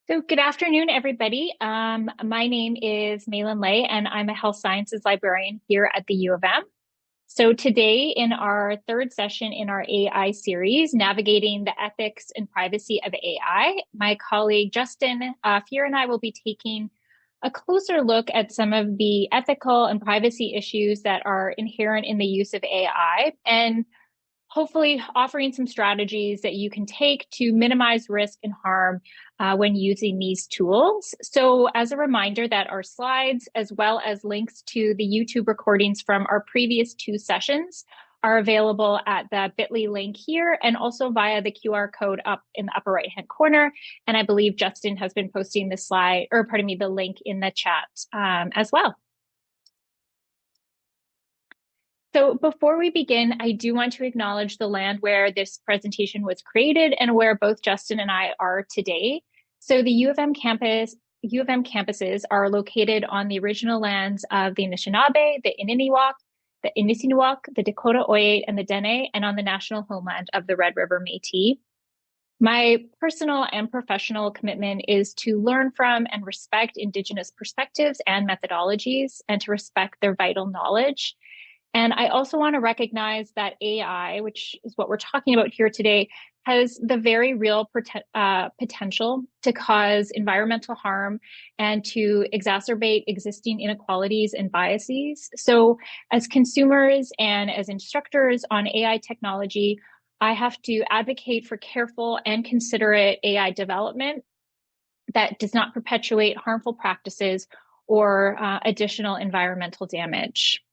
So good afternoon, everybody. My name is Mê-Linh Lê, and I'm a health sciences librarian here at the U of M. So today, in our third session in our AI series, Navigating the Ethics and Privacy of AI, my colleague Justin Fuhr and I will be taking a closer look at some of the ethical and privacy issues that are inherent in the use of AI, and hopefully offering some strategies that you can take to minimize risk and harm when using these tools. So as a reminder that our slides, as well as links to the YouTube recordings from our previous two sessions, are available at the bit.ly link here and also via the QR code up in the upper right-hand corner. And I believe Justin has been posting the slide, or pardon me, the link in the chat as well. So before we begin, I do want to acknowledge the land where this presentation was created and where both Justin and I are today. So the U of M campuses are located on the original lands of the Anishinaabe, the Ininiwak, the Inisinuak, the Dakota Oye, and the Dene, and on the national homeland of the Red River Métis. My personal and professional commitment is to learn from and respect Indigenous perspectives and methodologies, and to respect their vital knowledge. And I also want to recognize that AI, which is what we're talking about here today, has the very real potential to cause environmental harm and to exacerbate existing inequalities and biases. So as consumers and as instructors on AI technology, I have to advocate for careful and considerate AI development that does not perpetuate harmful practices or additional environmental damage.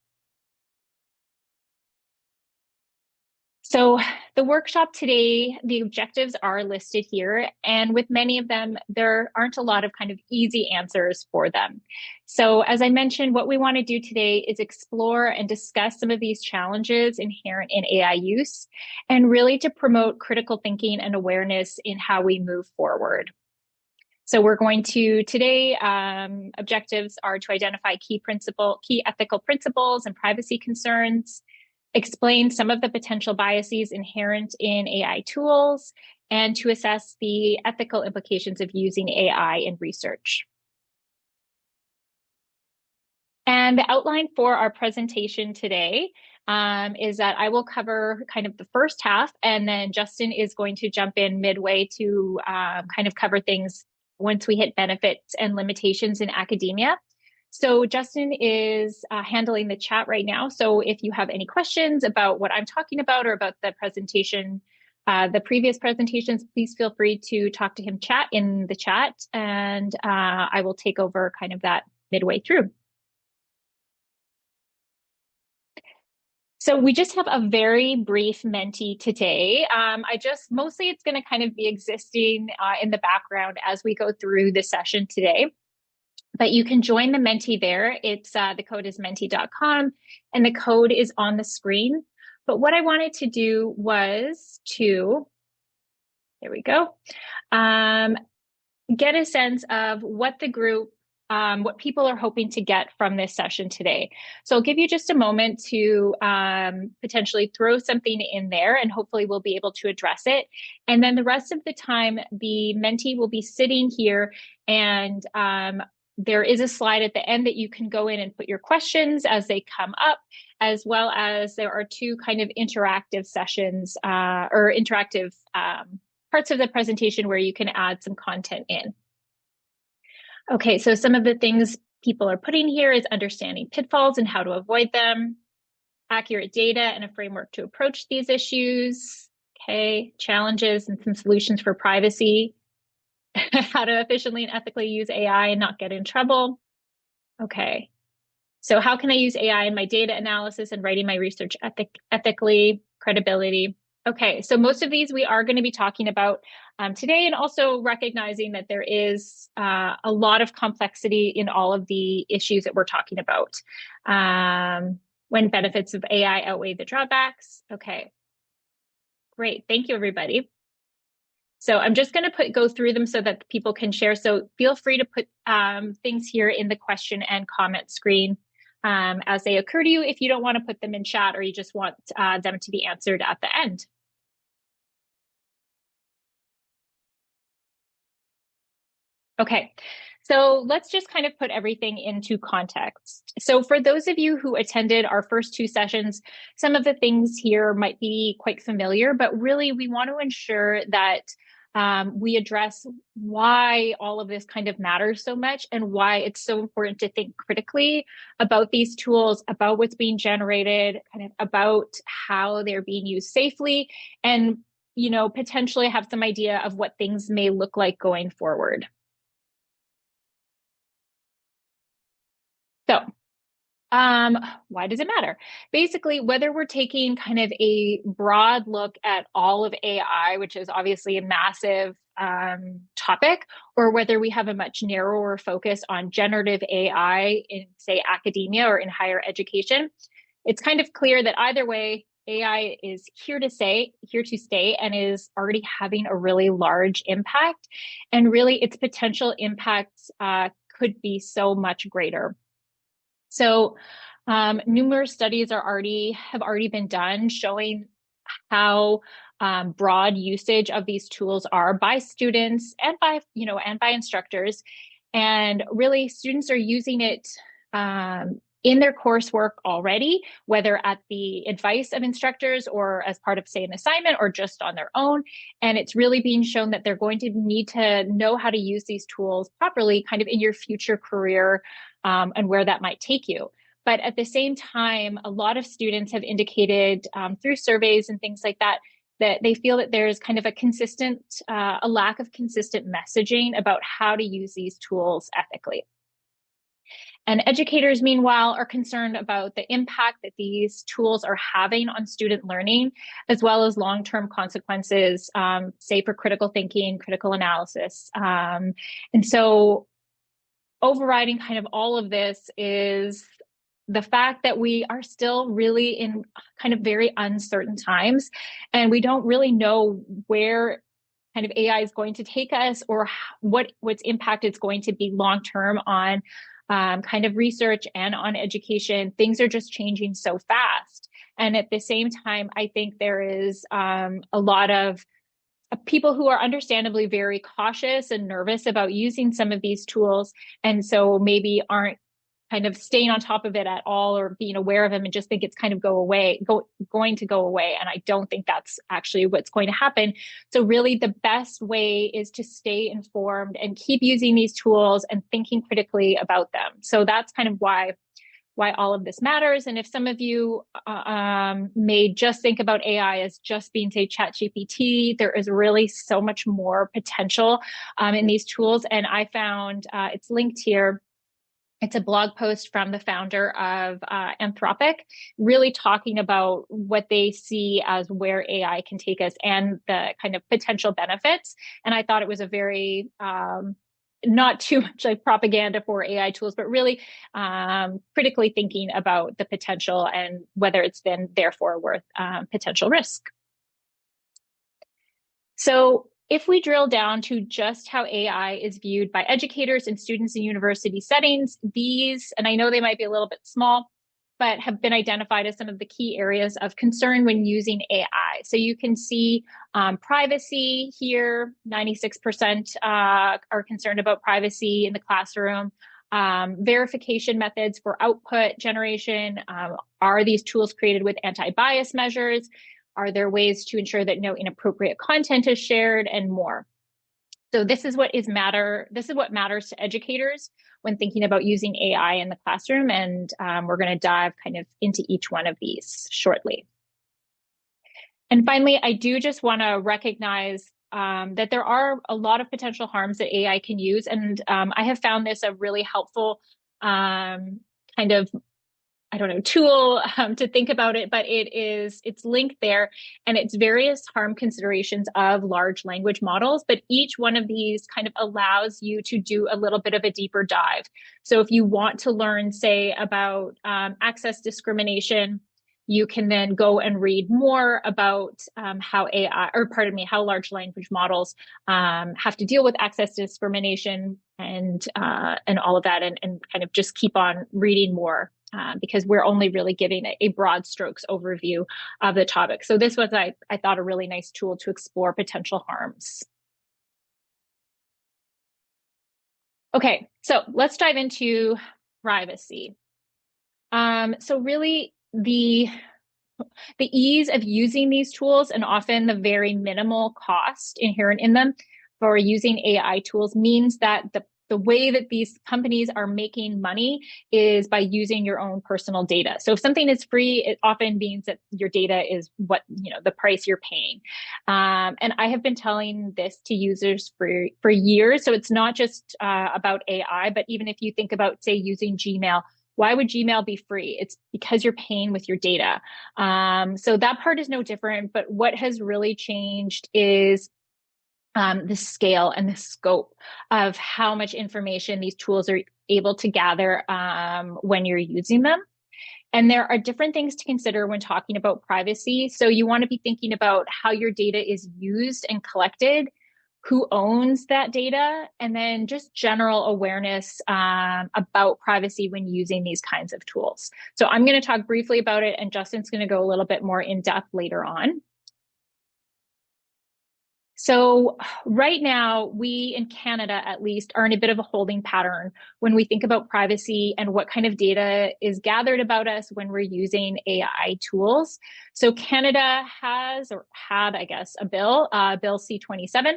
So the workshop today, the objectives are listed here, and with many of them, there aren't a lot of kind of easy answers for them. So as I mentioned, what we want to do today is explore and discuss some of these challenges inherent in AI use, and really to promote critical thinking and awareness in how we move forward. So we're going to today, objectives are to identify key ethical principles and privacy concerns, explain some of the potential biases inherent in AI tools, and to assess the ethical implications of using AI in research. And the outline for our presentation today is that I will cover kind of the first half, and then Justin is going to jump in midway to kind of cover things once we hit benefits and limitations in academia. So Justin is handling the chat right now. So if you have any questions about what I'm talking about or about the presentation, the previous presentations, please feel free to talk to him in the chat, and I will take over kind of that midway through. So we just have a very brief Menti today. Mostly it's going to kind of be existing in the background as we go through the session today. But you can join the Menti there. It's the code is menti.com, and the code is on the screen. But what I wanted to do was there we go, get a sense of what the group, what people are hoping to get from this session today. So I'll give you just a moment to potentially throw something in there, and hopefully we'll be able to address it. And then the rest of the time, the Menti will be sitting here, and there is a slide at the end that you can go in and put your questions as they come up, as well as there are two kind of interactive sessions or interactive parts of the presentation where you can add some content in. Okay, so some of the things people are putting here is understanding pitfalls and how to avoid them, accurate data and a framework to approach these issues, okay, challenges and some solutions for privacy, how to efficiently and ethically use AI and not get in trouble. Okay, so how can I use AI in my data analysis and writing my research ethically, credibility. Okay, so most of these we are going to be talking about today, and also recognizing that there is a lot of complexity in all of the issues that we're talking about. When benefits of AI outweigh the drawbacks. Okay, great. Thank you, everybody. So I'm just going to go through them so that people can share. So feel free to put things here in the question and comment screen as they occur to you, if you don't want to put them in chat or you just want them to be answered at the end. Okay, so let's just kind of put everything into context. So, for those of you who attended our first two sessions, some of the things here might be quite familiar, but really we want to ensure that we address why all of this kind of matters so much and why it's so important to think critically about these tools, about what's being generated, kind of about how they're being used safely, and potentially have some idea of what things may look like going forward. So, um, why does it matter? Basically, whether we're taking kind of a broad look at all of AI, which is obviously a massive topic, or whether we have a much narrower focus on generative AI in, say, academia or in higher education, it's kind of clear that either way, AI is here to stay, and is already having a really large impact. And really, its potential impacts could be so much greater. So, numerous studies have already been done showing how broad usage of these tools are by students and by instructors. And really, students are using it in their coursework already, whether at the advice of instructors or as part of, say, an assignment or just on their own. And it's really being shown that they're going to need to know how to use these tools properly, kind of in your future career, and where that might take you. But at the same time, a lot of students have indicated through surveys and things like that that they feel that there's kind of a lack of consistent messaging about how to use these tools ethically. And educators, meanwhile, are concerned about the impact that these tools are having on student learning, as well as long-term consequences, say, for critical thinking, critical analysis. And so overriding kind of all of this is the fact that we are still really in kind of very uncertain times, and we don't really know where kind of AI is going to take us, or what's impact it's going to be long term on kind of research and on education. Things are just changing so fast. And at the same time, I think there is a lot of people who are understandably very cautious and nervous about using some of these tools. And so maybe aren't kind of staying on top of it at all, or being aware of them, and just think it's kind of going to go away. And I don't think that's actually what's going to happen. So really the best way is to stay informed and keep using these tools and thinking critically about them. So that's kind of why all of this matters. And if some of you may just think about AI as just being, say, ChatGPT, there is really so much more potential in these tools. And I found it's linked here. It's a blog post from the founder of Anthropic, really talking about what they see as where AI can take us and the kind of potential benefits. And I thought it was a very not too much like propaganda for AI tools, but really critically thinking about the potential and whether it's then therefore worth potential risk. So if we drill down to just how AI is viewed by educators and students in university settings, these, and I know they might be a little bit small, but have been identified as some of the key areas of concern when using AI. So you can see privacy here, 96% are concerned about privacy in the classroom. Verification methods for output generation. Are these tools created with anti-bias measures? Are there ways to ensure that no inappropriate content is shared, and more? So this is what matters to educators when thinking about using AI in the classroom. And we're going to dive kind of into each one of these shortly. And finally, I do just want to recognize that there are a lot of potential harms that AI can use. And I have found this a really helpful kind of tool to think about it, but it's linked there, and it's various harm considerations of large language models. But each one of these kind of allows you to do a little bit of a deeper dive. So if you want to learn, say, about access discrimination, you can then go and read more about how large language models have to deal with access discrimination and all of that, and kind of just keep on reading more. Because we're only really giving a broad strokes overview of the topic. So this was, I thought, a really nice tool to explore potential harms. Okay, so let's dive into privacy. So really the ease of using these tools and often the very minimal cost inherent in them for using AI tools means that the way that these companies are making money is by using your own personal data. So if something is free, it often means that your data is what, the price you're paying. And I have been telling this to users for years. So it's not just about AI, but even if you think about, say, using Gmail, why would Gmail be free? It's because you're paying with your data. So that part is no different. But what has really changed is the scale and the scope of how much information these tools are able to gather when you're using them. And there are different things to consider when talking about privacy. So you want to be thinking about how your data is used and collected, who owns that data, and then just general awareness about privacy when using these kinds of tools. So I'm going to talk briefly about it, and Justin's going to go a little bit more in depth later on. So right now, we in Canada, at least, are in a bit of a holding pattern when we think about privacy and what kind of data is gathered about us when we're using AI tools. So Canada has, or had, I guess, a bill, Bill C-27,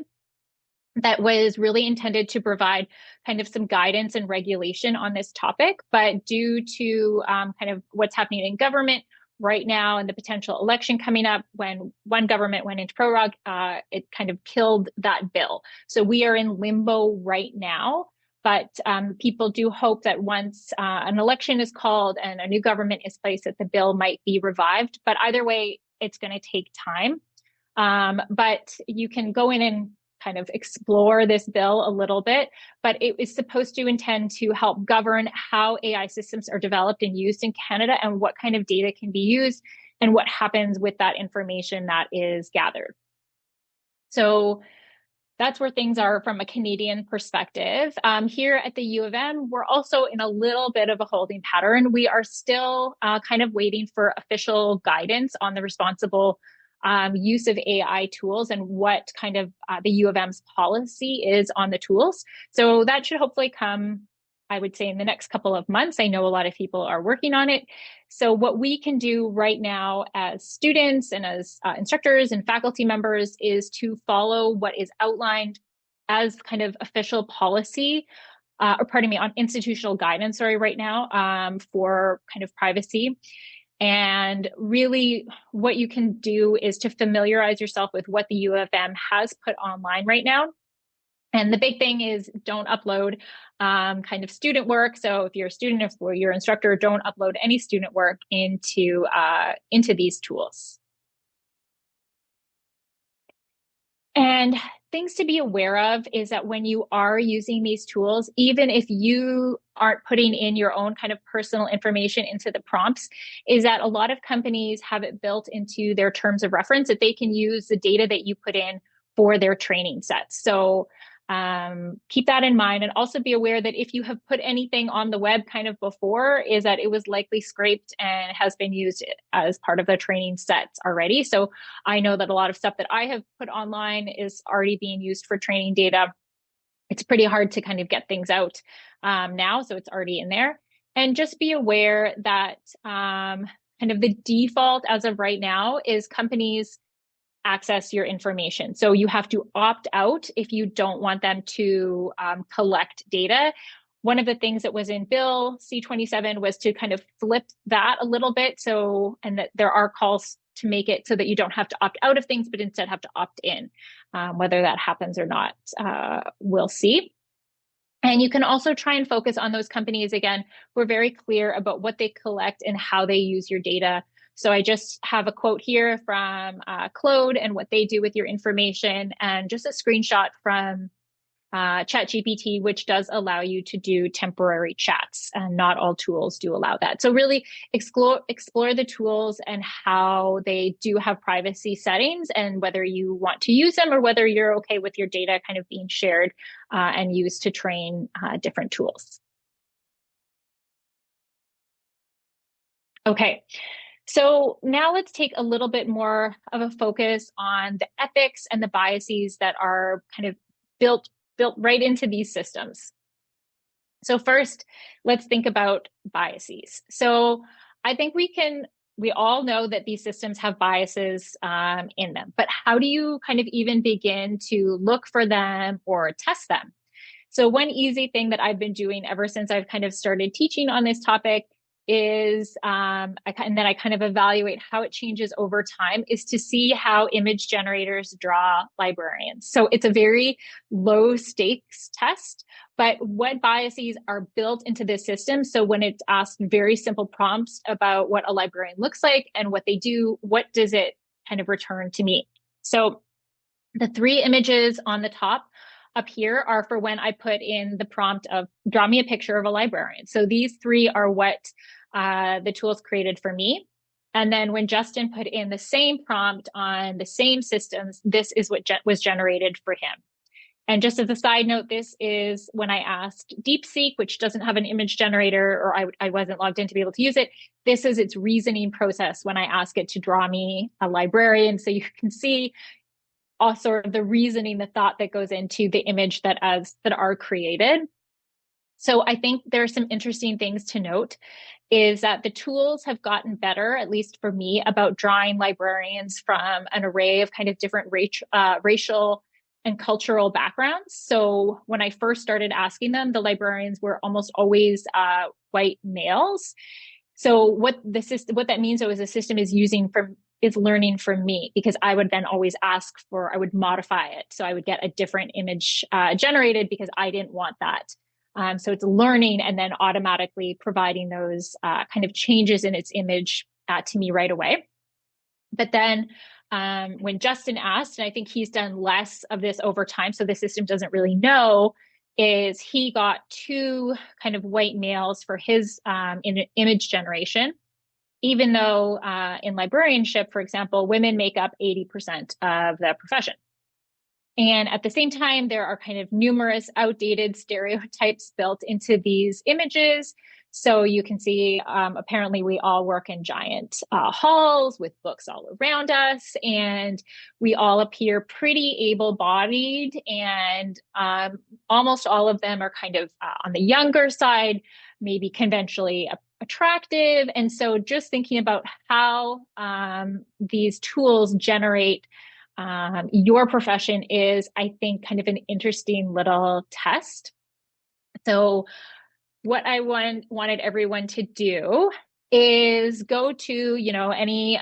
that was really intended to provide kind of some guidance and regulation on this topic. But due to kind of what's happening in government right now and the potential election coming up, when one government went into prorogue, it kind of killed that bill. So we are in limbo right now. But people do hope that once an election is called and a new government is placed, that the bill might be revived. But either way, it's going to take time. But you can go in and kind of explore this bill a little bit, but it is supposed to intend to help govern how AI systems are developed and used in Canada and what kind of data can be used and what happens with that information that is gathered. So that's where things are from a Canadian perspective. Here at the U of M, we're also in a little bit of a holding pattern. We are still kind of waiting for official guidance on the responsible use of AI tools and what kind of the U of M's policy is on the tools. So that should hopefully come, I would say, in the next couple of months. I know a lot of people are working on it. So what we can do right now as students and as instructors and faculty members is to follow what is outlined as kind of official policy, or pardon me, on institutional guidance, sorry, right now for kind of privacy. And really, what you can do is to familiarize yourself with what the U of M has put online right now. And the big thing is don't upload kind of student work. So if you're a student, if you're an instructor, don't upload any student work into these tools. And things to be aware of is that when you are using these tools, even if you aren't putting in your own kind of personal information into the prompts, is that a lot of companies have it built into their terms of reference that they can use the data that you put in for their training sets. So keep that in mind, and also be aware that if you have put anything on the web kind of before, is that it was likely scraped and has been used as part of the training sets already. So I know that a lot of stuff that I have put online is already being used for training data. It's pretty hard to kind of get things out now, so it's already in there. And just be aware that kind of the default as of right now is companies access your information. So you have to opt out if you don't want them to collect data. One of the things that was in Bill C-27 was to kind of flip that a little bit. So, and that there are calls to make it so that you don't have to opt out of things, but instead have to opt in. Whether that happens or not, we'll see. And you can also try and focus on those companies, again, who are very clear about what they collect and how they use your data. So I just have a quote here from Claude and what they do with your information, and just a screenshot from ChatGPT, which does allow you to do temporary chats, and not all tools do allow that. So really explore the tools and how they do have privacy settings, and whether you want to use them or whether you're okay with your data kind of being shared and used to train different tools. Okay. So now let's take a little bit more of a focus on the ethics and the biases that are kind of built right into these systems. So first, let's think about biases. So I think we all know that these systems have biases in them, but how do you kind of even begin to look for them or test them? So one easy thing that I've been doing ever since I've kind of started teaching on this topic is, and then I kind of evaluate how it changes over time, is to see how image generators draw librarians. So it's a very low stakes test, but what biases are built into this system? So when it's asked very simple prompts about what a librarian looks like and what they do, what does it kind of return to me? So the three images on the top up here are for when I put in the prompt of draw me a picture of a librarian. So these three are what the tools created for me. And then when Justin put in the same prompt on the same systems, this is what was generated for him. And just as a side note, this is when I asked DeepSeek, which doesn't have an image generator, or I wasn't logged in to be able to use it. This is its reasoning process when I ask it to draw me a librarian. So you can see all sort of the reasoning, the thought that goes into the image that are created. So I think there are some interesting things to note is that the tools have gotten better, at least for me, about drawing librarians from an array of kind of different racial and cultural backgrounds. So when I first started asking them, the librarians were almost always white males. So what that means though is the system is learning from me, because I would then always I would modify it. So I would get a different image generated because I didn't want that. So it's learning and then automatically providing those kind of changes in its image to me right away. But then when Justin asked, and I think he's done less of this over time, so the system doesn't really know, is he got two kind of white males for his image generation, even though in librarianship, for example, women make up 80% of the profession. And at the same time, there are kind of numerous outdated stereotypes built into these images. So you can see, apparently we all work in giant halls with books all around us, and we all appear pretty able-bodied, and almost all of them are kind of on the younger side, maybe conventionally attractive. And so just thinking about how these tools generate your profession is, I think, kind of an interesting little test. So what I wanted everyone to do is go to, any,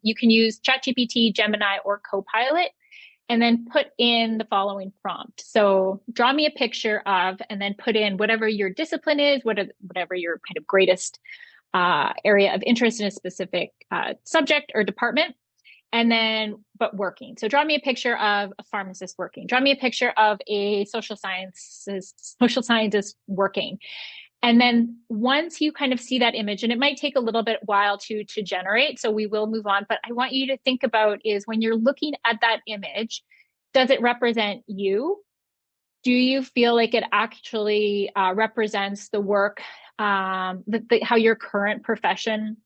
you can use ChatGPT, Gemini, or Copilot, and then put in the following prompt. So draw me a picture of, and then put in whatever your discipline is, whatever your kind of greatest area of interest in a specific subject or department. And then, but working. So draw me a picture of a pharmacist working. Draw me a picture of a social scientist working. And then once you kind of see that image, and it might take a little bit while to generate, so we will move on, but I want you to think about is when you're looking at that image, does it represent you? Do you feel like it actually represents the work, how your current profession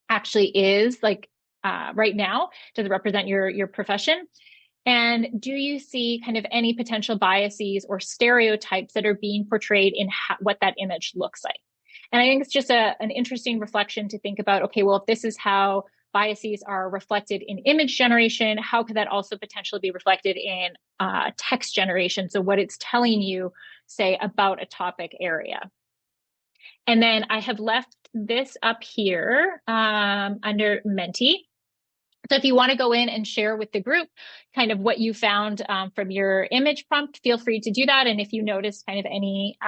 actually is, like right now? Does it represent your profession? And do you see kind of any potential biases or stereotypes that are being portrayed in what that image looks like? And I think it's just an interesting reflection to think about, okay, well, if this is how biases are reflected in image generation, how could that also potentially be reflected in text generation? So what it's telling you, say, about a topic area. And then I have left this up here under Menti. So if you want to go in and share with the group kind of what you found from your image prompt, feel free to do that. And if you notice kind of any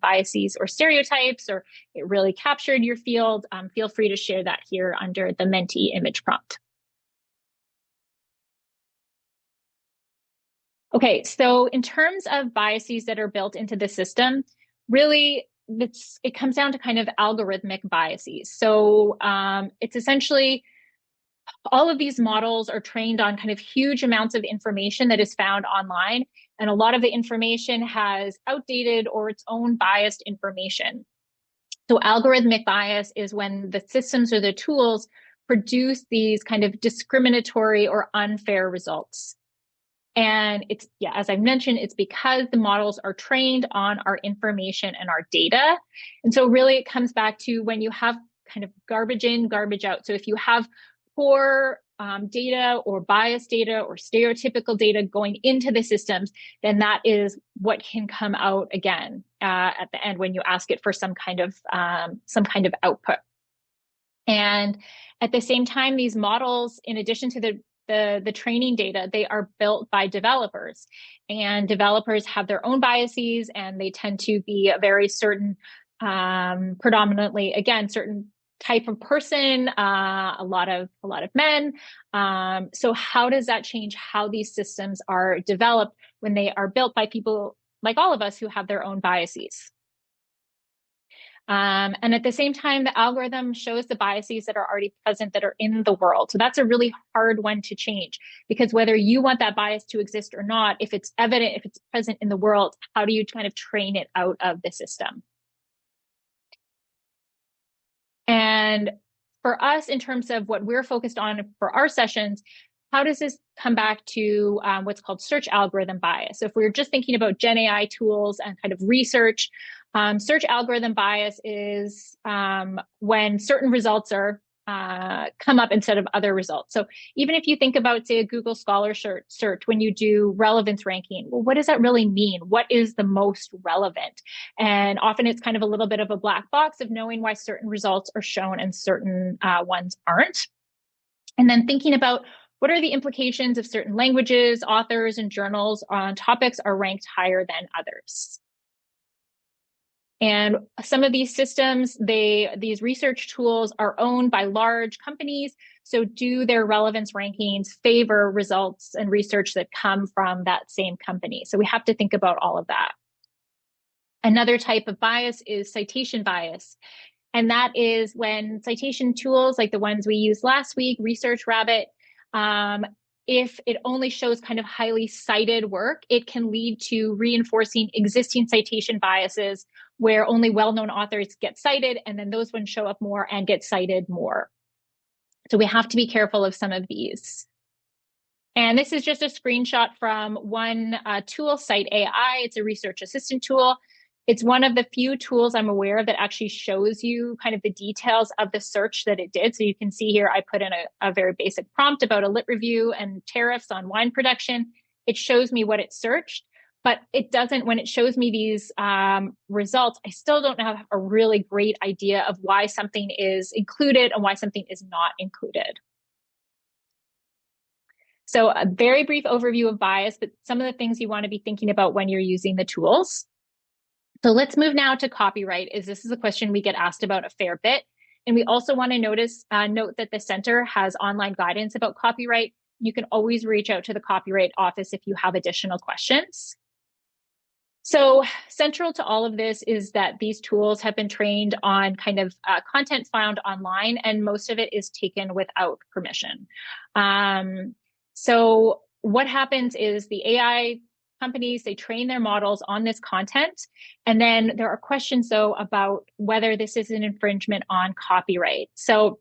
biases or stereotypes, or it really captured your field, feel free to share that here under the Menti image prompt. Okay, so in terms of biases that are built into the system, really it comes down to kind of algorithmic biases. So it's essentially all of these models are trained on kind of huge amounts of information that is found online. And a lot of the information has outdated or its own biased information. So algorithmic bias is when the systems or the tools produce these kind of discriminatory or unfair results. And it's, yeah, as I mentioned, it's because the models are trained on our information and our data. And so really it comes back to when you have kind of garbage in, garbage out. So if you have poor data or biased data or stereotypical data going into the systems, then that is what can come out again at the end when you ask it for some kind of output. And at the same time, these models, in addition to the training data, they are built by developers, and developers have their own biases, and they tend to be a very certain, predominantly, again, certain type of person, a lot of men. So how does that change how these systems are developed when they are built by people like all of us who have their own biases? And at the same time, the algorithm shows the biases that are already present that are in the world. So that's a really hard one to change, because whether you want that bias to exist or not, if it's evident, if it's present in the world, how do you kind of train it out of the system? And for us, in terms of what we're focused on for our sessions, how does this come back to what's called search algorithm bias? So if we're just thinking about Gen AI tools and kind of research, search algorithm bias is when certain results are come up instead of other results. So even if you think about, say, a Google Scholar search, when you do relevance ranking, well, what does that really mean? What is the most relevant? And often it's kind of a little bit of a black box of knowing why certain results are shown and certain ones aren't. And then thinking about what are the implications of certain languages, authors, and journals on topics are ranked higher than others. And some of these systems, these research tools are owned by large companies. So do their relevance rankings favor results and research that come from that same company? So we have to think about all of that. Another type of bias is citation bias. And that is when citation tools like the ones we used last week, Research Rabbit, if it only shows kind of highly cited work, it can lead to reinforcing existing citation biases where only well-known authors get cited, and then those ones show up more and get cited more. So we have to be careful of some of these. And this is just a screenshot from one tool, Cite AI. It's a research assistant tool. It's one of the few tools I'm aware of that actually shows you kind of the details of the search that it did. So you can see here, I put in a very basic prompt about a lit review and tariffs on wine production. It shows me what it searched, but it doesn't, when it shows me these results, I still don't have a really great idea of why something is included and why something is not included. So a very brief overview of bias, but some of the things you want to be thinking about when you're using the tools. So let's move now to copyright, as this is a question we get asked about a fair bit. And we also want to note that the center has online guidance about copyright. You can always reach out to the copyright office if you have additional questions. So central to all of this is that these tools have been trained on kind of content found online, and most of it is taken without permission. So what happens is the AI companies, they train their models on this content. And then there are questions, though, about whether this is an infringement on copyright. So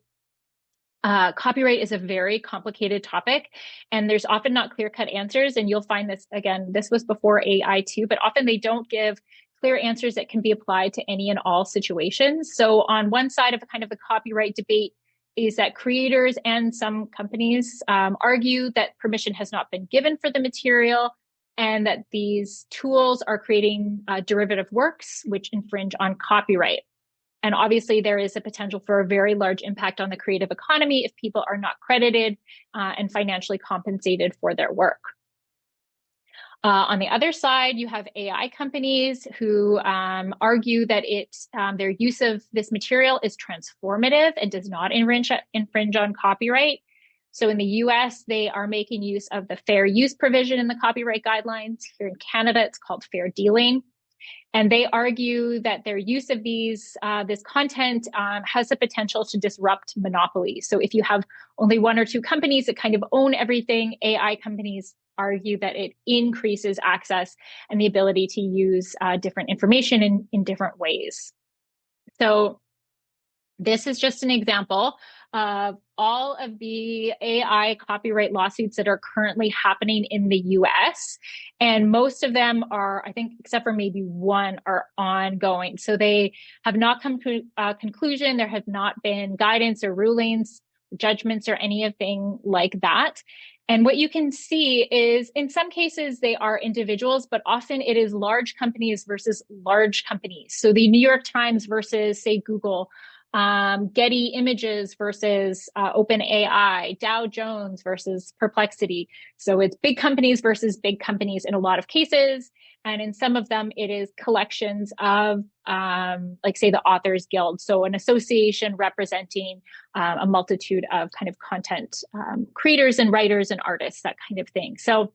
copyright is a very complicated topic, and there's often not clear-cut answers. And you'll find this, again, this was before AI too, but often they don't give clear answers that can be applied to any and all situations. So on one side of a kind of the copyright debate is that creators and some companies argue that permission has not been given for the material, and that these tools are creating derivative works which infringe on copyright. And obviously, there is a potential for a very large impact on the creative economy if people are not credited and financially compensated for their work. On the other side, you have AI companies who argue that their use of this material is transformative and does not infringe on copyright. So in the US, they are making use of the fair use provision in the copyright guidelines. Here in Canada, it's called fair dealing. And they argue that their use of this content has the potential to disrupt monopolies. So if you have only one or two companies that kind of own everything, AI companies argue that it increases access and the ability to use different information in different ways. So This is just an example of all of the AI copyright lawsuits that are currently happening in the US. And most of them are, I think, except for maybe one, are ongoing. So they have not come to a conclusion. There have not been guidance or rulings, judgments, or anything like that. And what you can see is in some cases, they are individuals, but often it is large companies versus large companies. So the New York Times versus, say, Google, Getty Images versus OpenAI, Dow Jones versus Perplexity. So it's big companies versus big companies in a lot of cases. And in some of them, it is collections of, like, say, the Authors Guild. So an association representing a multitude of kind of content creators and writers and artists, that kind of thing. So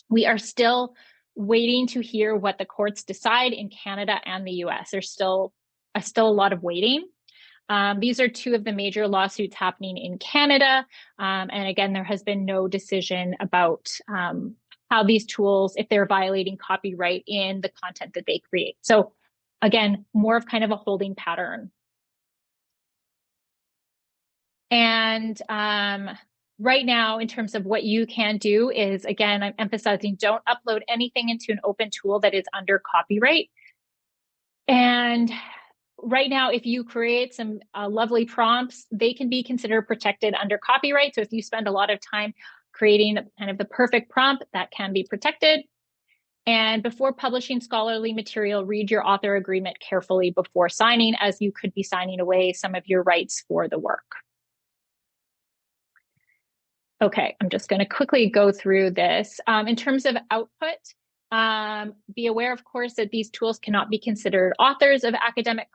we are still waiting to hear what the courts decide in Canada and the US. There's still a lot of waiting. These are two of the major lawsuits happening in Canada. And again, there has been no decision about how these tools, if they're violating copyright in the content that they create. So again, more of kind of a holding pattern. And right now, in terms of what you can do is, again, I'm emphasizing don't upload anything into an open tool that is under copyright. And right now, if you create some lovely prompts, they can be considered protected under copyright. So if you spend a lot of time creating kind of the perfect prompt, that can be protected. And before publishing scholarly material, read your author agreement carefully before signing, as you could be signing away some of your rights for the work. Okay, I'm just going to quickly go through this. In terms of output, be aware, of course, that these tools cannot be considered authors of academic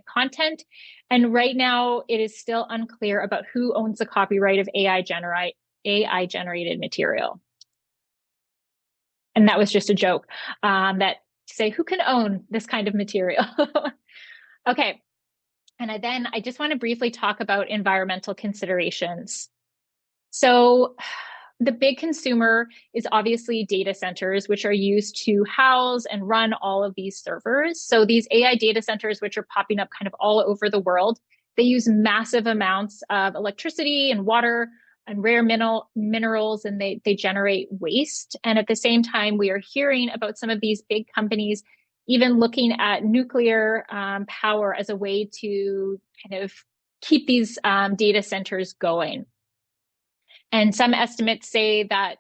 content. And right now, it is still unclear about who owns the copyright of AI generated material. And that was just a joke, that to say who can own this kind of material. Okay. And then I just want to briefly talk about environmental considerations. So the big consumer is obviously data centers, which are used to house and run all of these servers. So these AI data centers, which are popping up kind of all over the world, they use massive amounts of electricity and water and rare minerals, and they generate waste. And at the same time, we are hearing about some of these big companies even looking at nuclear power as a way to kind of keep these data centers going. And some estimates say that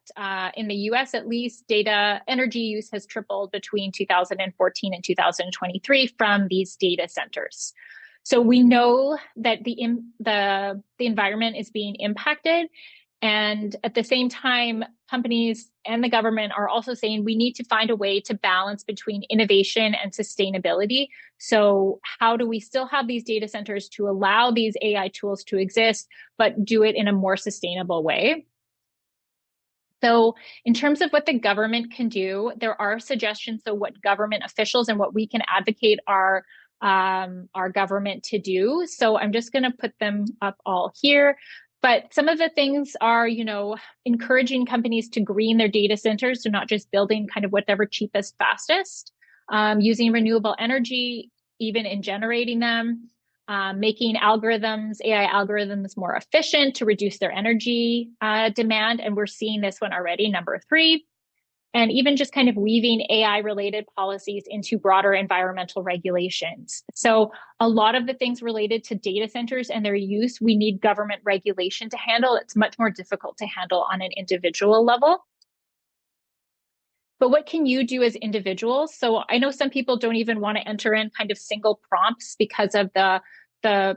in the US, at least, data energy use has tripled between 2014 and 2023 from these data centers. So we know that the environment is being impacted. And at the same time, companies and the government are also saying we need to find a way to balance between innovation and sustainability. So how do we still have these data centers to allow these AI tools to exist, but do it in a more sustainable way? So in terms of what the government can do, there are suggestions. So what government officials and what we can advocate our government to do. So I'm just going to put them up all here. But some of the things are, encouraging companies to green their data centers, so not just building kind of whatever cheapest, fastest, using renewable energy, even in generating them, making AI algorithms more efficient to reduce their energy demand. And we're seeing this one already, number 3. And even just kind of weaving AI-related policies into broader environmental regulations. So a lot of the things related to data centers and their use, we need government regulation to handle. It's much more difficult to handle on an individual level. But what can you do as individuals? So I know some people don't even want to enter in kind of single prompts because of the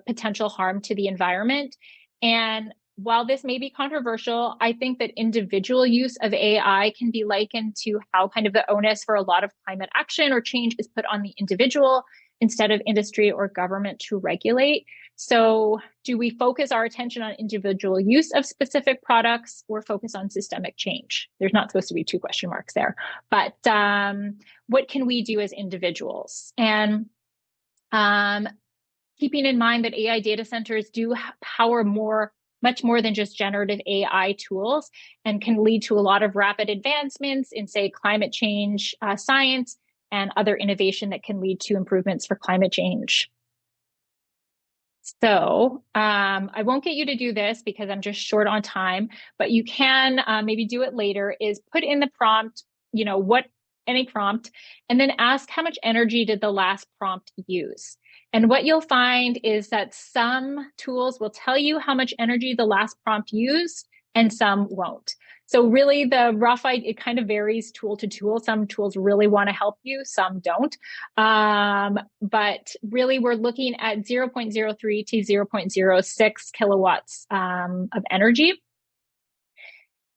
potential harm to the environment. And while this may be controversial, I think that individual use of AI can be likened to how kind of the onus for a lot of climate action or change is put on the individual instead of industry or government to regulate. So do we focus our attention on individual use of specific products or focus on systemic change? There's not supposed to be 2 question marks there, but what can we do as individuals? And keeping in mind that AI data centers do power much more than just generative AI tools and can lead to a lot of rapid advancements in, say, climate change science and other innovation that can lead to improvements for climate change. So I won't get you to do this because I'm just short on time, but you can maybe do it later, is put in the prompt, any prompt, and then ask how much energy did the last prompt use. And what you'll find is that some tools will tell you how much energy the last prompt used and some won't. So really the rough idea, it kind of varies tool to tool. Some tools really want to help you, some don't. But really we're looking at 0.03 to 0.06 kilowatts of energy.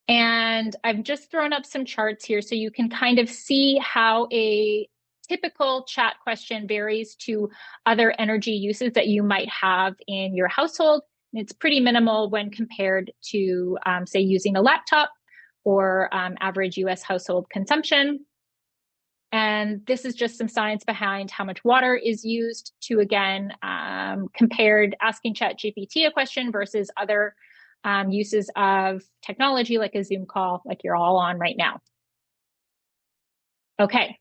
And I've just thrown up some charts here so you can kind of see how a typical chat question varies to other energy uses that you might have in your household. It's pretty minimal when compared to, say, using a laptop or average US household consumption. And this is just some science behind how much water is used to, again, compared asking ChatGPT a question versus other uses of technology like a Zoom call, like you're all on right now. Okay.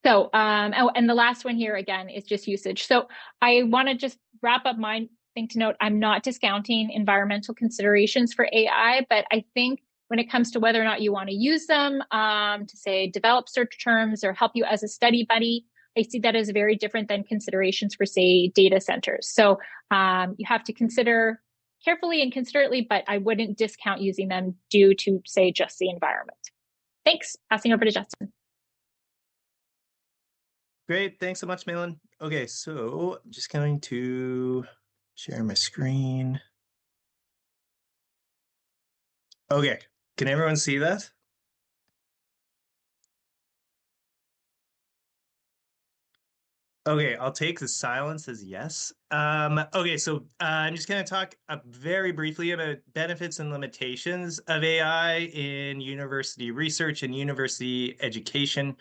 So, and the last one here again is just usage. So I want to just wrap up my thing to note. I'm not discounting environmental considerations for AI, but I think when it comes to whether or not you want to use them to say develop search terms or help you as a study buddy, I see that as very different than considerations for, say, data centers. So you have to consider carefully and considerately, but I wouldn't discount using them due to, say, just the environment. Thanks. Passing over to Justin. Great. Thanks so much, Mê-Linh. Okay, so I'm just going to share my screen. Okay, can everyone see that? Okay, I'll take the silence as yes. Okay, so I'm just going to talk very briefly about benefits and limitations of AI in university research and university education.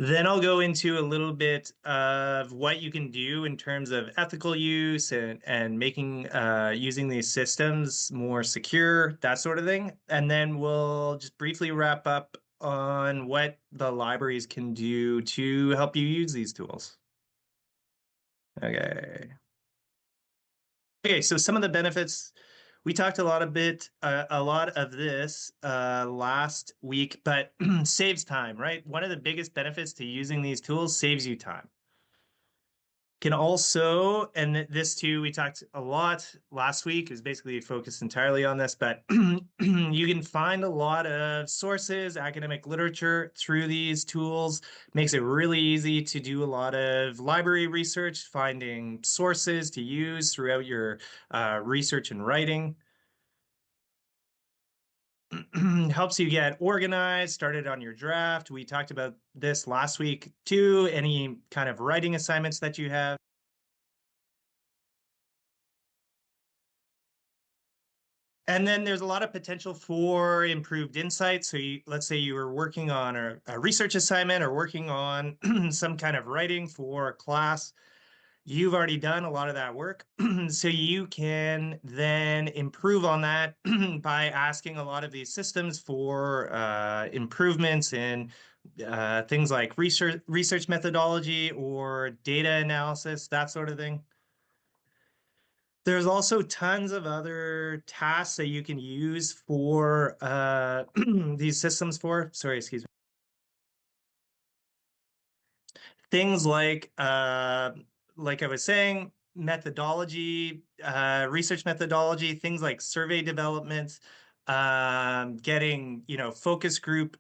Then I'll go into a little bit of what you can do in terms of ethical use and making using these systems more secure, that sort of thing. And then we'll just briefly wrap up on what the libraries can do to help you use these tools. Okay. Okay, so some of the benefits, we talked a lot of this last week, but saves time, right? One of the biggest benefits to using these tools saves you time. Can also, and this too, we talked a lot last week, it was basically focused entirely on this, but you can find a lot of sources, academic literature through these tools. Makes it really easy to do a lot of library research, finding sources to use throughout your research and writing. Helps you get organized, started on your draft. We talked about this last week too, any kind of writing assignments that you have. And then there's a lot of potential for improved insight. So let's say you were working on a research assignment or working on some kind of writing for a class. You've already done a lot of that work. So you can then improve on that by asking a lot of these systems for improvements in things like research methodology or data analysis, that sort of thing. There's also tons of other tasks that you can use for these systems for. Sorry, excuse me. Things like I was saying, methodology, research methodology, things like survey development, getting, focus group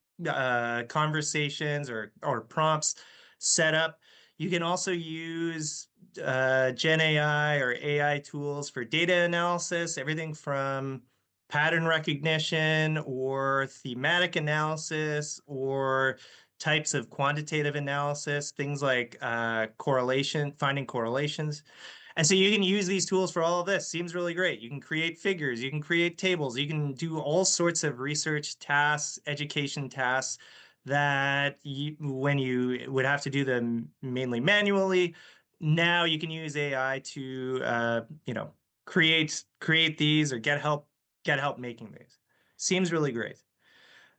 conversations or prompts set up. You can also use Gen AI or AI tools for data analysis, everything from pattern recognition or thematic analysis or types of quantitative analysis, things like finding correlations. And so you can use these tools for all of this. Seems really great. You can create figures, you can create tables, you can do all sorts of research tasks, education tasks that when you would have to do them mainly manually, now you can use AI to create these or get help making these. Seems really great.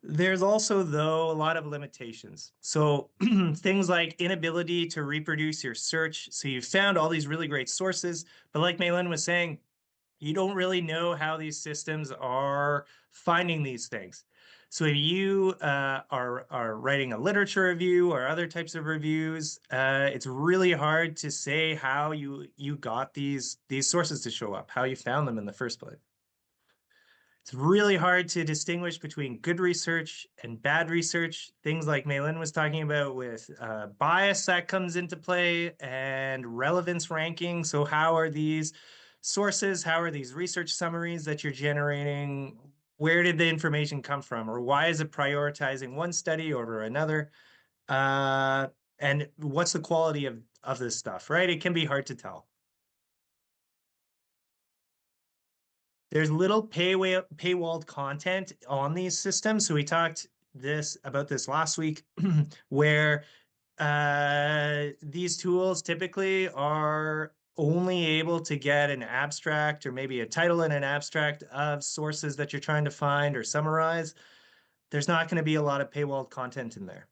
There's also, though, a lot of limitations. So things like inability to reproduce your search. So you've found all these really great sources, but like Mê-Linh was saying, you don't really know how these systems are finding these things. So if you are writing a literature review or other types of reviews, it's really hard to say how you got these sources to show up, how you found them in the first place. It's really hard to distinguish between good research and bad research. Things like Mê-Linh was talking about with bias that comes into play and relevance ranking. So how are these sources, how are these research summaries that you're generating? Where did the information come from? Or why is it prioritizing one study over another? Uh, and what's the quality of this stuff, right? It can be hard to tell. There's little paywalled content on these systems. So we talked about this last week, where these tools typically are only able to get an abstract or maybe a title and an abstract of sources that you're trying to find or summarize. There's not going to be a lot of paywalled content in there.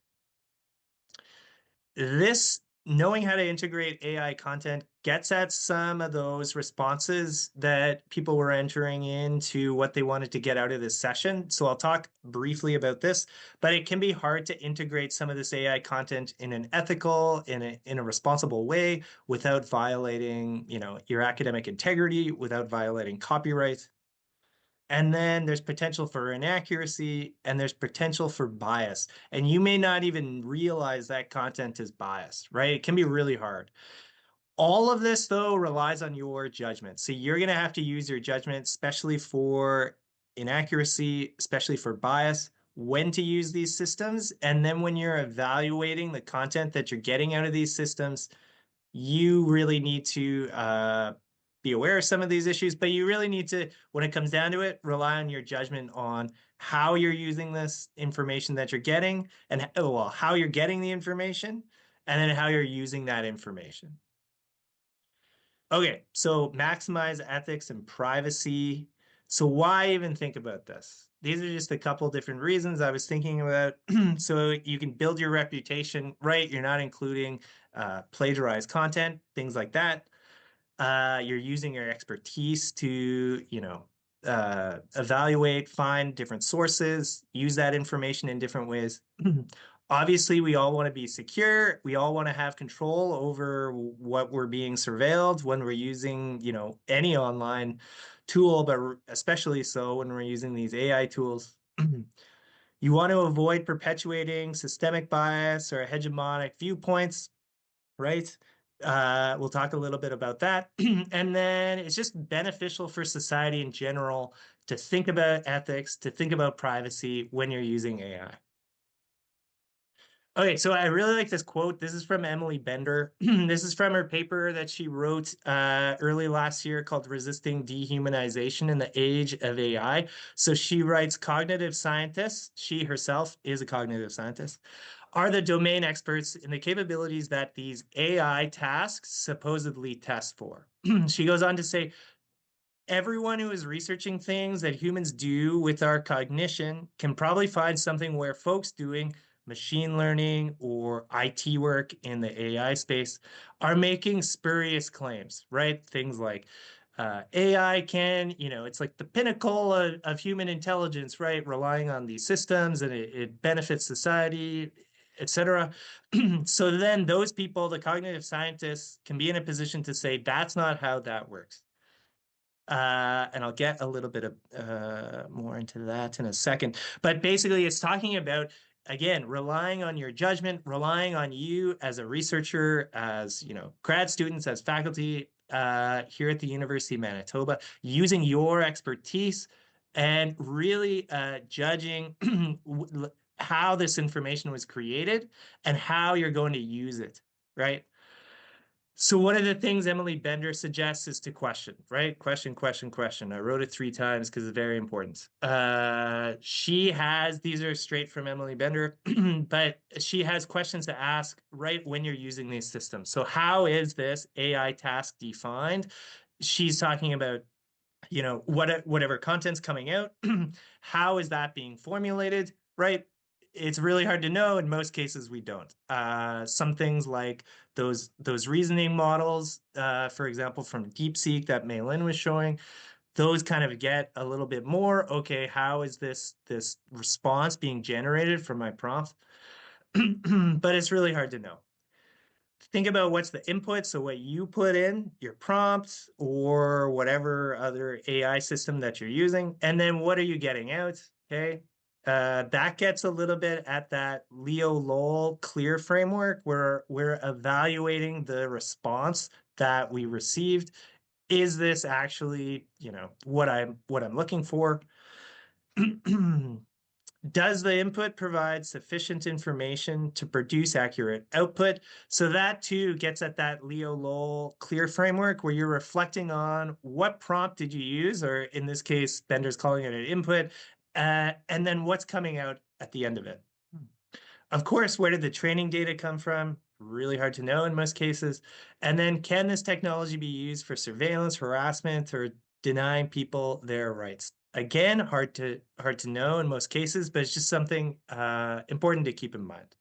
This knowing how to integrate AI content gets at some of those responses that people were entering into what they wanted to get out of this session. So I'll talk briefly about this, but it can be hard to integrate some of this AI content in an ethical, in a responsible way without violating, your academic integrity, without violating copyright. And then there's potential for inaccuracy and there's potential for bias. And you may not even realize that content is biased, right? It can be really hard. All of this, though, relies on your judgment. So you're going to have to use your judgment, especially for inaccuracy, especially for bias, when to use these systems. And then when you're evaluating the content that you're getting out of these systems, you really need to be aware of some of these issues, but you really need to, when it comes down to it, rely on your judgment on how you're using this information that you're getting and well, how you're getting the information and then how you're using that information. Okay, so maximize ethics and privacy. So why even think about this? These are just a couple different reasons I was thinking about. So you can build your reputation, right? You're not including plagiarized content, things like that. You're using your expertise to, evaluate, find different sources, use that information in different ways. Obviously, we all want to be secure. We all want to have control over what we're being surveilled when we're using, any online tool, but especially so when we're using these AI tools. You want to avoid perpetuating systemic bias or hegemonic viewpoints, right? We'll talk a little bit about that. And then it's just beneficial for society in general to think about ethics, to think about privacy when you're using AI. Okay, so I really like this quote. This is from Emily Bender. This is from her paper that she wrote early last year called Resisting Dehumanization in the Age of AI. So she writes, cognitive scientists, she herself is a cognitive scientist, are the domain experts in the capabilities that these AI tasks supposedly test for. She goes on to say, everyone who is researching things that humans do with our cognition can probably find something where folks doing machine learning or IT work in the AI space are making spurious claims, right? Things like AI can, it's like the pinnacle of human intelligence, right? Relying on these systems and it benefits society, etc. So then those people, the cognitive scientists, can be in a position to say, that's not how that works. And I'll get a little bit of more into that in a second. But basically, it's talking about, again, relying on your judgment, relying on you as a researcher, as grad students, as faculty here at the University of Manitoba, using your expertise and really judging how this information was created and how you're going to use it, right? So one of the things Emily Bender suggests is to question, right? Question, question, question. I wrote it 3 times because it's very important. These are straight from Emily Bender, but she has questions to ask right when you're using these systems. So how is this AI task defined? She's talking about, whatever content's coming out, how is that being formulated? right? It's really hard to know. In most cases, we don't. Some things like those reasoning models, for example, from DeepSeek that Mê-Linh was showing, those kind of get a little bit more, okay, how is this response being generated from my prompt? But it's really hard to know. Think about what's the input, so what you put in, your prompts or whatever other AI system that you're using, and then what are you getting out, okay? That gets a little bit at that Leo Lowell clear framework where we're evaluating the response that we received. Is this actually, what I'm looking for? Does the input provide sufficient information to produce accurate output? So that too gets at that Leo Lowell clear framework where you're reflecting on what prompt did you use, or in this case, Bender's calling it an input, and then what's coming out at the end of it. Of course, where did the training data come from? Really hard to know in most cases. And then can this technology be used for surveillance, harassment, or denying people their rights? Again, hard to know in most cases, but it's just something important to keep in mind.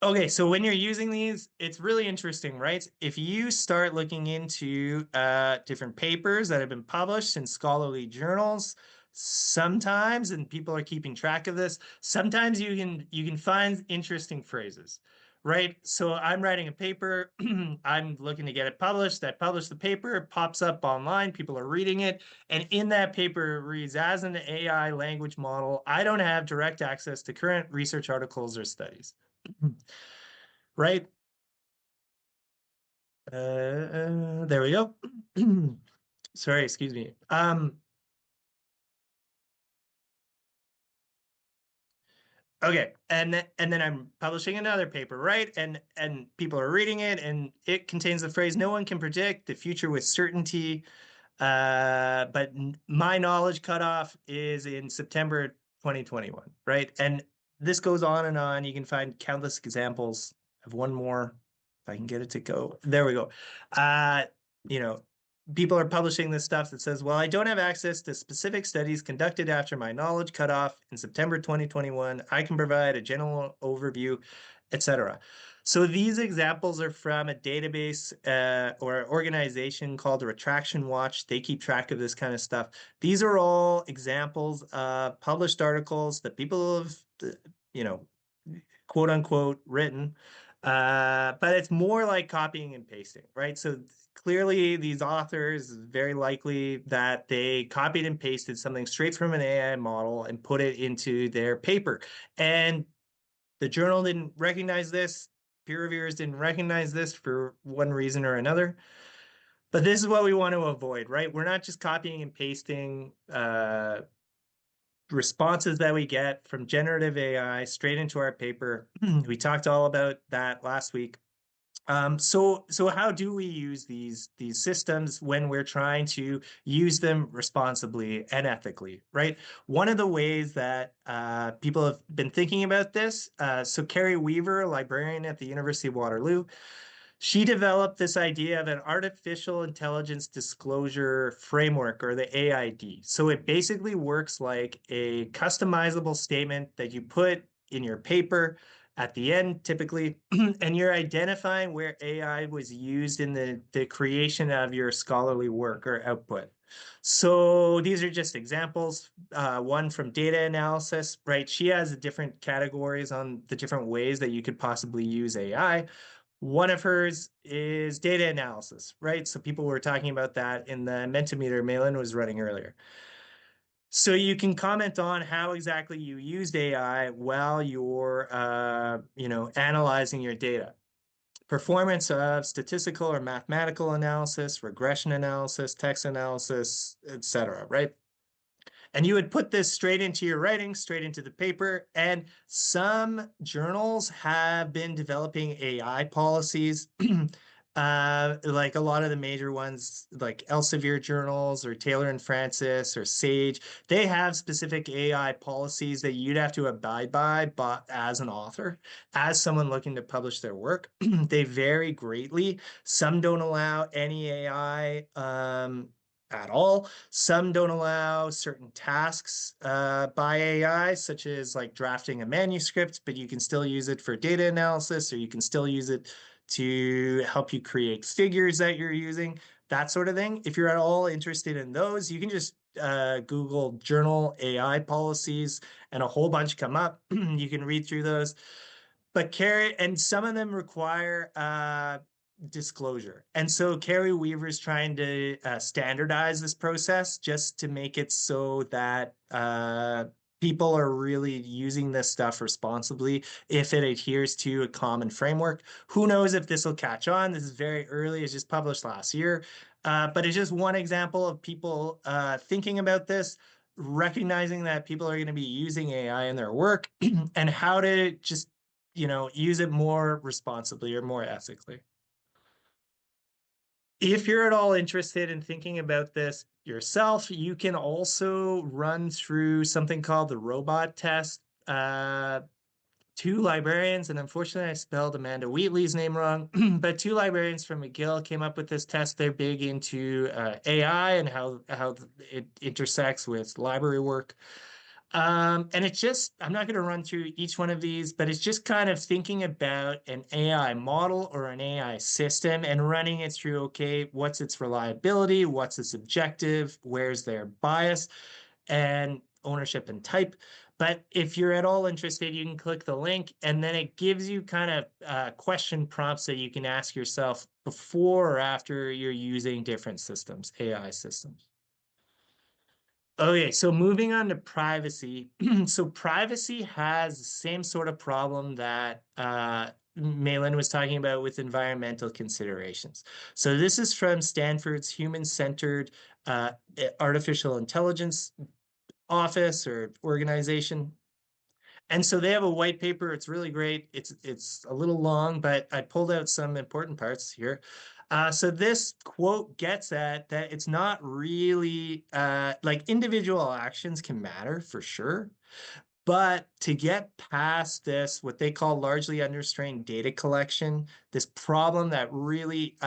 Okay, so when you're using these, it's really interesting, right? If you start looking into different papers that have been published in scholarly journals, sometimes, and people are keeping track of this, sometimes you can find interesting phrases, right? So I'm writing a paper, I'm looking to get it published. I publish the paper, it pops up online, people are reading it, and in that paper it reads, as an AI language model, I don't have direct access to current research articles or studies. Right? There we go. Sorry, excuse me. Okay, and then I'm publishing another paper, right? And people are reading it, and it contains the phrase, "No one can predict the future with certainty." But my knowledge cutoff is in September 2021, right? And this goes on and on. You can find countless examples. I have one more, if I can get it to go. There we go. Uh, you know, people are publishing this stuff that says, well, I don't have access to specific studies conducted after my knowledge cutoff in September 2021. I can provide a general overview, etc. So these examples are from a database or an organization called Retraction Watch. They keep track of this kind of stuff. These are all examples of published articles that people have, you know, quote unquote, written. But it's more like copying and pasting, right? So clearly these authors, very likely that they copied and pasted something straight from an AI model and put it into their paper. And the journal didn't recognize this. Peer reviewers didn't recognize this for one reason or another. But this is what we want to avoid, right? We're not just copying and pasting responses that we get from generative AI straight into our paper. We talked all about that last week. So how do we use these systems when we're trying to use them responsibly and ethically, right? One of the ways that people have been thinking about this, so Carrie Weaver, a librarian at the University of Waterloo, she developed this idea of an artificial intelligence disclosure framework, or the AID. So it basically works like a customizable statement that you put in your paper at the end, typically, and you're identifying where AI was used in the creation of your scholarly work or output. So these are just examples. One from data analysis, right? She has different categories on the different ways that you could possibly use AI. One of hers is data analysis, right? So people were talking about that in the Mentimeter Mê-Linh was running earlier. So you can comment on how exactly you used AI while you're, analyzing your data. Performance of statistical or mathematical analysis, regression analysis, text analysis, etc., right? And you would put this straight into your writing, straight into the paper. And some journals have been developing AI policies, like a lot of the major ones, like Elsevier journals or Taylor and Francis or Sage. They have specific AI policies that you'd have to abide by, but as an author, as someone looking to publish their work, they vary greatly. Some don't allow any AI at all. Some don't allow certain tasks by AI, such as like drafting a manuscript, but you can still use it for data analysis, or you can still use it to help you create figures that you're using, that sort of thing. If you're at all interested in those, you can just Google journal AI policies and a whole bunch come up. You can read through those. But Carrie, and some of them require disclosure. And so Carrie Weaver's trying to standardize this process just to make it so that people are really using this stuff responsibly if it adheres to a common framework. Who knows if this will catch on? This is very early. It's just published last year. But it's just one example of people thinking about this, recognizing that people are going to be using AI in their work and how to just use it more responsibly or more ethically. If you're at all interested in thinking about this yourself, you can also run through something called the robot test. Two librarians, and unfortunately I spelled Amanda Wheatley's name wrong, but two librarians from McGill came up with this test. They're big into AI and how it intersects with library work. And it's just, I'm not going to run through each one of these, but it's just kind of thinking about an AI model or an AI system and running it through, okay, what's its reliability? What's its objective? Where's their bias and ownership and type? But if you're at all interested, you can click the link and then it gives you kind of question prompts that you can ask yourself before or after you're using different systems, AI systems. Okay, so moving on to privacy. So privacy has the same sort of problem that Mê-Linh was talking about with environmental considerations. So this is from Stanford's Human-Centered Artificial Intelligence Office or organization. And so they have a white paper. It's really great. It's a little long, but I pulled out some important parts here. So this quote gets at that it's not really like individual actions can matter for sure, but to get past this, what they call largely unrestrained data collection, this problem that really,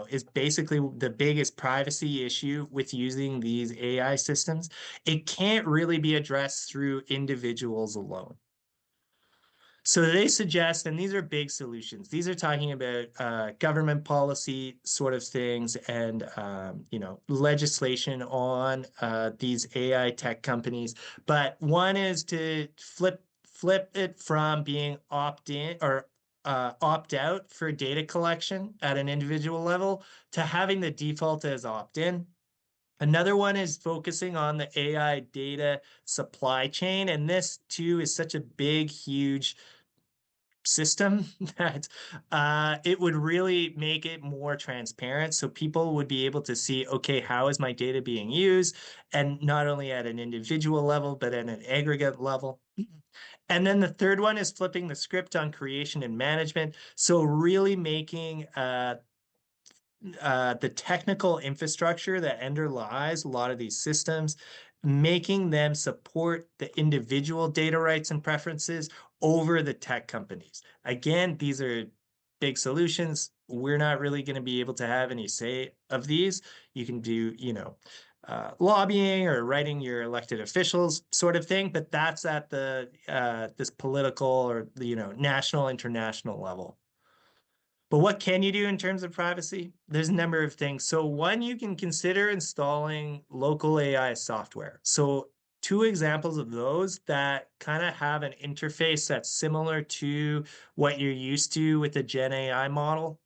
is basically the biggest privacy issue with using these AI systems, it can't really be addressed through individuals alone. So they suggest, and these are big solutions. These are talking about government policy sort of things and legislation on these AI tech companies. But one is to flip it from being opt-in or opt-out for data collection at an individual level to having the default as opt-in. Another one is focusing on the AI data supply chain. And this too is such a big, huge system that it would really make it more transparent. So people would be able to see, okay, how is my data being used? And not only at an individual level, but at an aggregate level. And then the third one is flipping the script on creation and management. So really making the technical infrastructure that underlies a lot of these systems, making them support the individual data rights and preferences over the tech companies. Again, these are big solutions. We're not really going to be able to have any say of these. You can do, lobbying or writing your elected officials sort of thing, but that's at the this political or national, international level. But what can you do in terms of privacy? There's a number of things. So one, you can consider installing local AI software. So two examples of those that kind of have an interface that's similar to what you're used to with the Gen AI model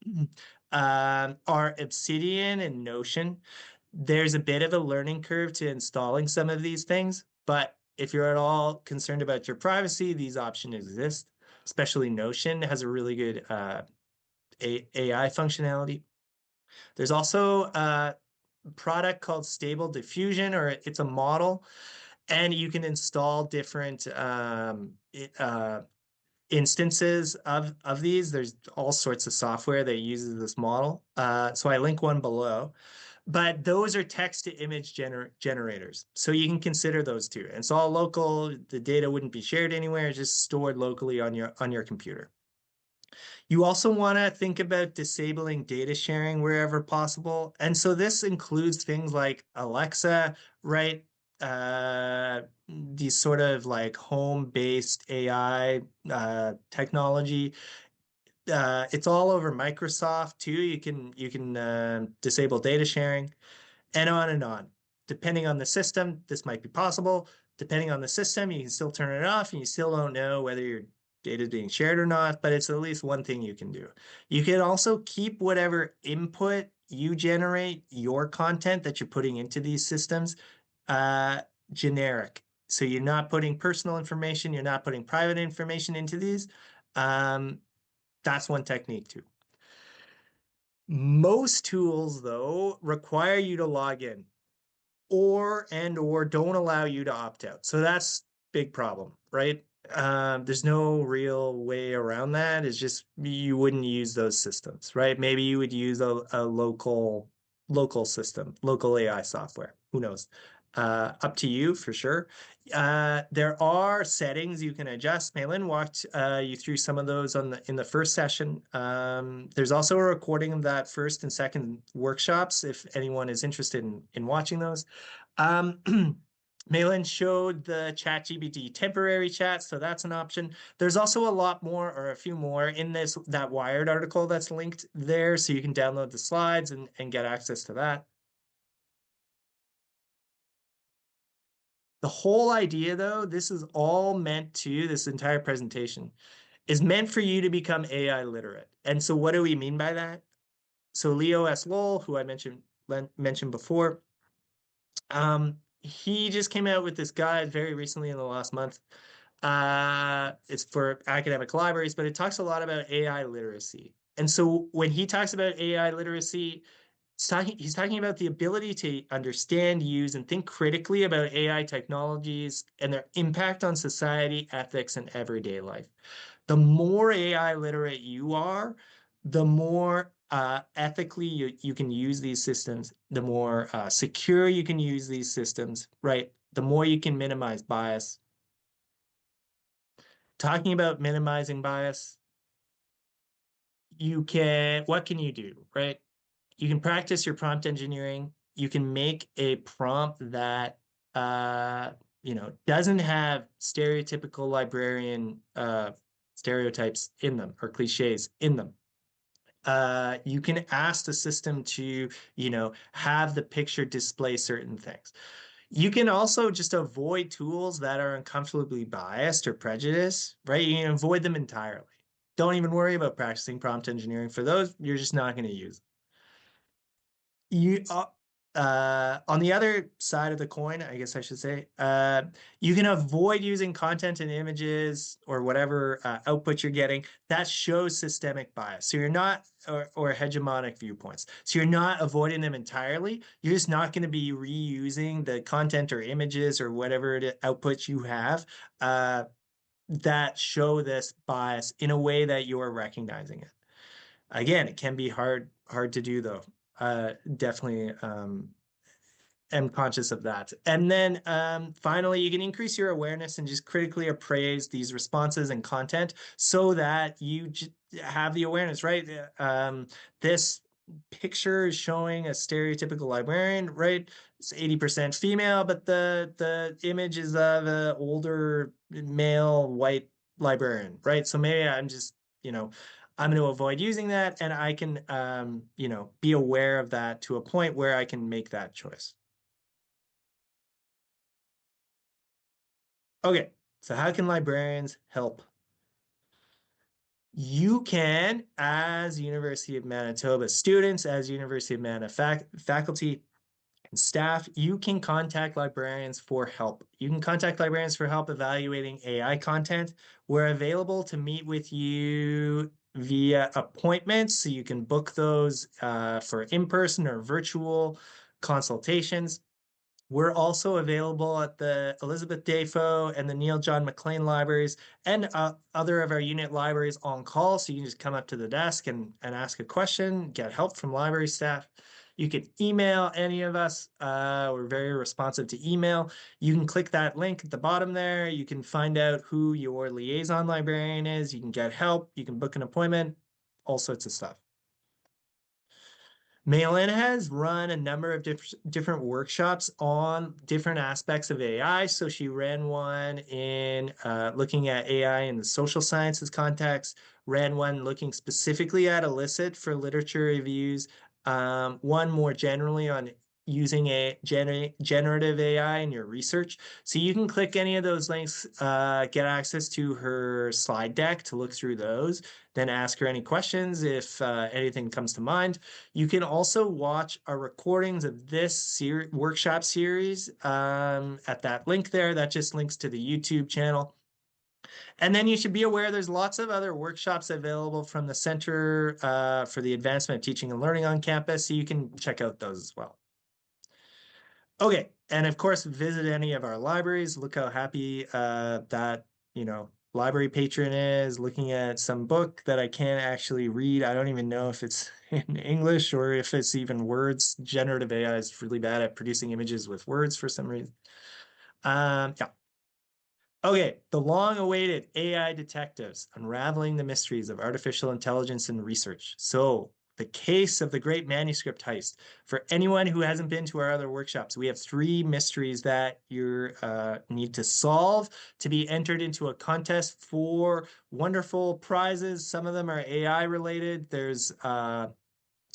are Obsidian and Notion. There's a bit of a learning curve to installing some of these things, but if you're at all concerned about your privacy, these options exist. Especially Notion has a really good AI functionality. There's also a product called Stable Diffusion, or it's a model, and you can install different instances of these. There's all sorts of software that uses this model. So I link one below. But those are text to image generators. So you can consider those too. And it's all local. The data wouldn't be shared anywhere, it's just stored locally on your computer. You also want to think about disabling data sharing wherever possible. And so this includes things like Alexa, right? These sort of like home-based AI technology. It's all over Microsoft too. You can disable data sharing and on and on. Depending on the system, this might be possible. Depending on the system, you can still turn it off and you still don't know whether your data is being shared or not, but it's at least one thing you can do. You can also keep whatever input you generate, your content that you're putting into these systems, uh, generic. So you're not putting personal information, you're not putting private information into these. Um, that's one technique too. Most tools, though, require you to log in or don't allow you to opt out. So that's big problem, right? There's no real way around that. It's just you wouldn't use those systems, right? Maybe you would use a local system, local AI software. Who knows? Up to you for sure. There are settings you can adjust. Mê-Linh walked you through some of those in the first session. There's also a recording of that first and second workshops if anyone is interested in watching those. Um, Mê-Linh showed the ChatGPT temporary chat, so that's an option. There's also a lot more, or a few more, in that Wired article that's linked there, so you can download the slides and get access to that. The whole idea, though, this entire presentation is meant for you to become AI literate. And so what do we mean by that? So Leo S. Lowell, who I mentioned before, he just came out with this guide very recently in the last month. It's for academic libraries, but it talks a lot about AI literacy. And so when he talks about AI literacy, he's talking about the ability to understand, use, and think critically about AI technologies and their impact on society, ethics, and everyday life. The more AI literate you are, the more ethically you can use these systems, the more secure you can use these systems, right? The more you can minimize bias. Talking about minimizing bias, what can you do, right? You can practice your prompt engineering. You can make a prompt that doesn't have stereotypical librarian stereotypes in them or cliches in them. You can ask the system to, have the picture display certain things. You can also just avoid tools that are uncomfortably biased or prejudiced, right? You can avoid them entirely. Don't even worry about practicing prompt engineering for those. You're just not going to use you on the other side of the coin, I guess I should say, you can avoid using content and images or whatever output you're getting that shows systemic bias. So you're not, or hegemonic viewpoints. So you're not avoiding them entirely. You're just not going to be reusing the content or images or whatever outputs you have that show this bias in a way that you're recognizing it. Again, it can be hard to do though. Definitely am conscious of that. And then finally, you can increase your awareness and just critically appraise these responses and content so that you have the awareness, right? This picture is showing a stereotypical librarian, right? It's 80% female, but the image is of an older male white librarian, right? So maybe I'm just, I'm going to avoid using that, and I can, be aware of that to a point where I can make that choice. Okay, so how can librarians help? You can, as University of Manitoba students, as University of Manitoba faculty and staff, you can contact librarians for help. You can contact librarians for help evaluating AI content. We're available to meet with you via appointments, so you can book those for in-person or virtual consultations. We're also available at the Elizabeth Dafoe and the Neil John McLean libraries and other of our unit libraries on call. So you can just come up to the desk and ask a question, get help from library staff. You can email any of us. We're very responsive to email. You can click that link at the bottom there. You can find out who your liaison librarian is. You can get help. You can book an appointment, all sorts of stuff. Mê-Linh has run a number of different workshops on different aspects of AI. So she ran one in looking at AI in the social sciences context, ran one looking specifically at Elicit for literature reviews, one more generally on using a generative AI in your research. So you can click any of those links, get access to her slide deck to look through those, then ask her any questions if anything comes to mind. You can also watch our recordings of this workshop series at that link there. That just links to the YouTube channel. And then you should be aware there's lots of other workshops available from the Center for the Advancement of Teaching and Learning on campus, so you can check out those as well. Okay, and of course, visit any of our libraries. Look how happy that, library patron is looking at some book that I can't actually read. I don't even know if it's in English or if it's even words. Generative AI is really bad at producing images with words for some reason. Yeah. Okay, the long-awaited AI detectives, unraveling the mysteries of artificial intelligence in research. So, the case of the great manuscript heist. For anyone who hasn't been to our other workshops, we have 3 mysteries that you need to solve to be entered into a contest for wonderful prizes. Some of them are AI related. There's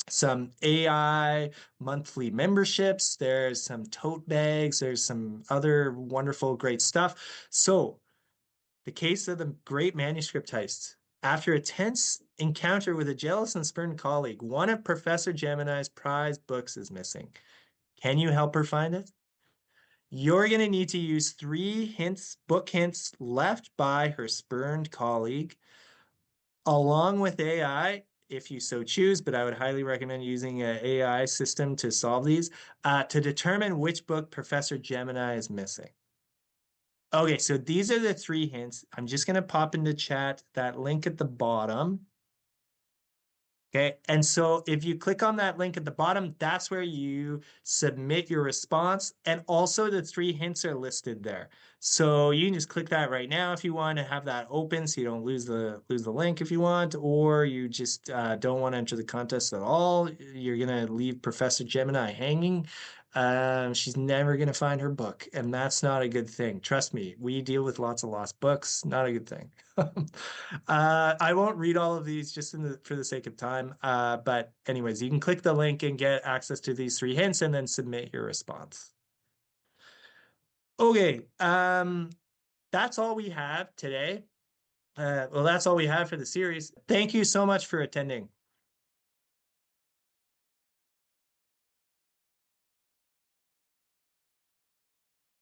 some AI monthly memberships. There's some tote bags. There's some other wonderful, great stuff. So, the case of the great manuscript heists. After a tense encounter with a jealous and spurned colleague, one of Professor Gemini's prized books is missing. Can you help her find it? You're going to need to use 3 book hints left by her spurned colleague, along with AI, if you so choose, but I would highly recommend using an AI system to solve these, to determine which book Professor Gemini is missing. Okay, so these are the 3 hints. I'm just going to pop into chat that link at the bottom. Okay, and so if you click on that link at the bottom, that's where you submit your response. And also the 3 hints are listed there. So you can just click that right now if you want to have that open so you don't lose the link if you want, or you just don't want to enter the contest at all. You're going to leave Professor Gemini hanging. She's never going to find her book, and that's not a good thing. Trust me, we deal with lots of lost books. Not a good thing. I won't read all of these just for the sake of time. But anyways, you can click the link and get access to these 3 hints and then submit your response. Okay, that's all we have today. Well, that's all we have for the series. Thank you so much for attending.